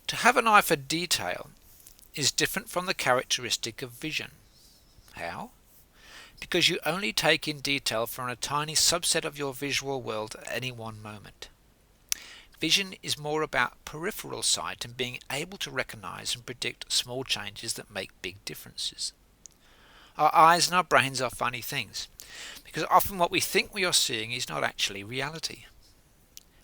To have an eye for detail is different from the characteristic of vision. How? Because you only take in detail from a tiny subset of your visual world at any one moment. Vision is more about peripheral sight and being able to recognize and predict small changes that make big differences. Our eyes and our brains are funny things, because often what we think we are seeing is not actually reality.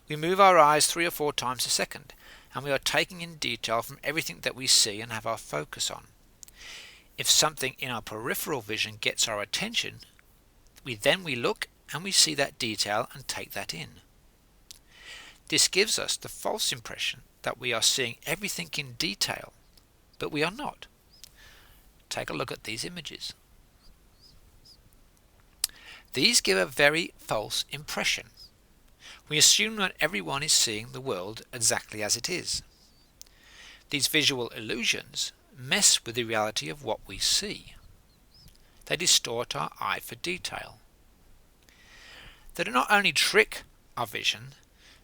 We move our eyes 3 or 4 times a second, and we are taking in detail from everything that we see and have our focus on. If something in our peripheral vision gets our attention, we look and we see that detail and take that in. This gives us the false impression that we are seeing everything in detail, but we are not. Take a look at these images. These give a very false impression. We assume that everyone is seeing the world exactly as it is. These visual illusions mess with the reality of what we see. They distort our eye for detail. They do not only trick our vision,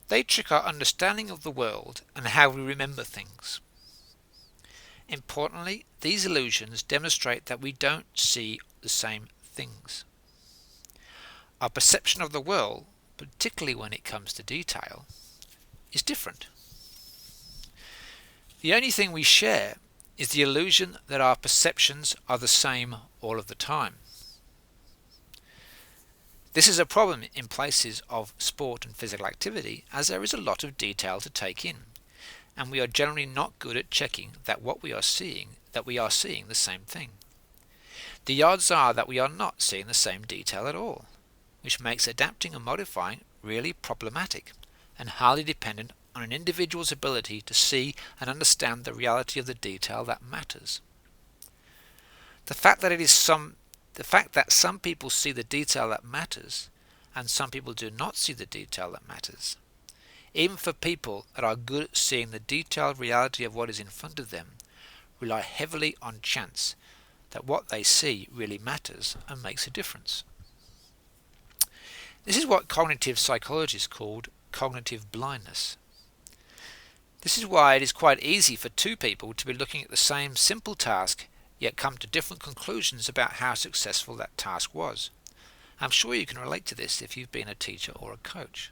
they trick our understanding of the world and how we remember things. Importantly, these illusions demonstrate that we don't see the same things. Our perception of the world, particularly when it comes to detail, is different. The only thing we share is the illusion that our perceptions are the same all of the time. This is a problem in places of sport and physical activity, as there is a lot of detail to take in, and we are generally not good at checking that what we are seeing the same thing. The odds are that we are not seeing the same detail at all, which makes adapting and modifying really problematic and highly dependent on an individual's ability to see and understand the reality of the detail that matters. The fact that some people see the detail that matters and some people do not see the detail that matters, even for people that are good at seeing the detailed reality of what is in front of them, rely heavily on chance that what they see really matters and makes a difference. This is what cognitive psychologists called cognitive blindness. This is why it is quite easy for 2 people to be looking at the same simple task yet come to different conclusions about how successful that task was. I'm sure you can relate to this if you've been a teacher or a coach.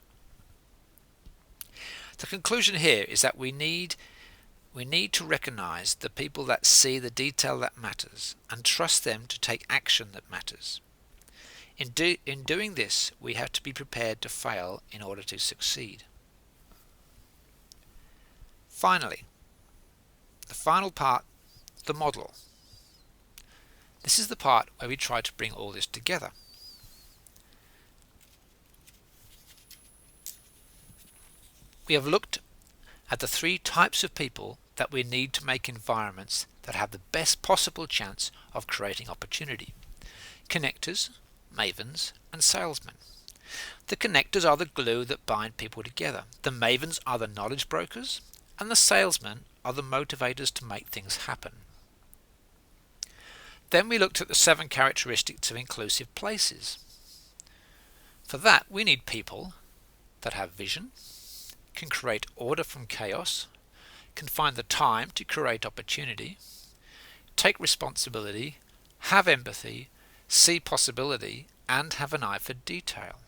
The conclusion here is that we need to recognize the people that see the detail that matters and trust them to take action that matters. In doing this, we have to be prepared to fail in order to succeed. Finally, the final part, the model. This is the part where we try to bring all this together. We have looked at the 3 types of people that we need to make environments that have the best possible chance of creating opportunity. Connectors, mavens, and salesmen. The connectors are the glue that bind people together. The mavens are the knowledge brokers, and the salesmen are the motivators to make things happen. Then we looked at the 7 characteristics of inclusive places. For that, we need people that have vision, can create order from chaos, can find the time to create opportunity, take responsibility, have empathy, see possibility, and have an eye for detail.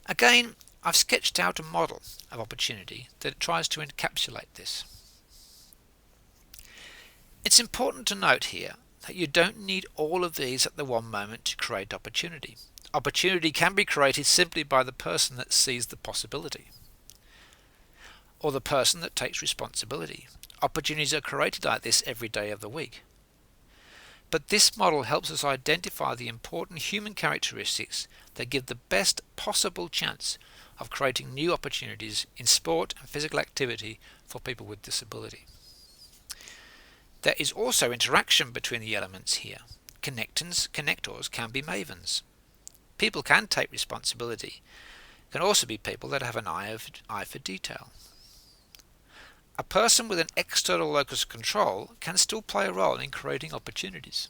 Again, I've sketched out a model of opportunity that tries to encapsulate this. It's important to note here that you don't need all of these at the one moment to create opportunity. Opportunity can be created simply by the person that sees the possibility, or the person that takes responsibility. Opportunities are created like this every day of the week. But this model helps us identify the important human characteristics that give the best possible chance of creating new opportunities in sport and physical activity for people with disability. There is also interaction between the elements here. Connectors can be mavens. People can take responsibility. Can also be people that have an eye for detail. A person with an external locus of control can still play a role in creating opportunities.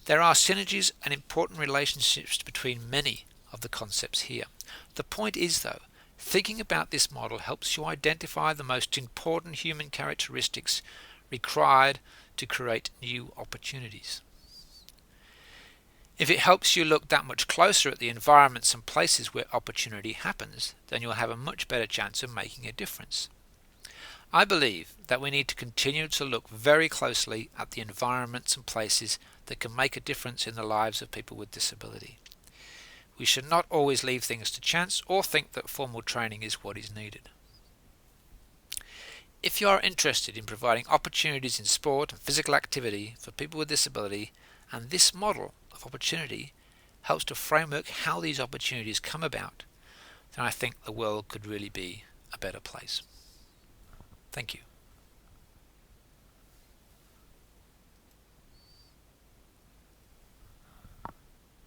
There are synergies and important relationships between many of the concepts here. The point is, though, Thinking about this model helps you identify the most important human characteristics required to create new opportunities. If it helps you look that much closer at the environments and places where opportunity happens, then you'll have a much better chance of making a difference. I believe that we need to continue to look very closely at the environments and places that can make a difference in the lives of people with disability. We should not always leave things to chance or think that formal training is what is needed. If you are interested in providing opportunities in sport and physical activity for people with disability, and this model of opportunity helps to framework how these opportunities come about, then I think the world could really be a better place. Thank you.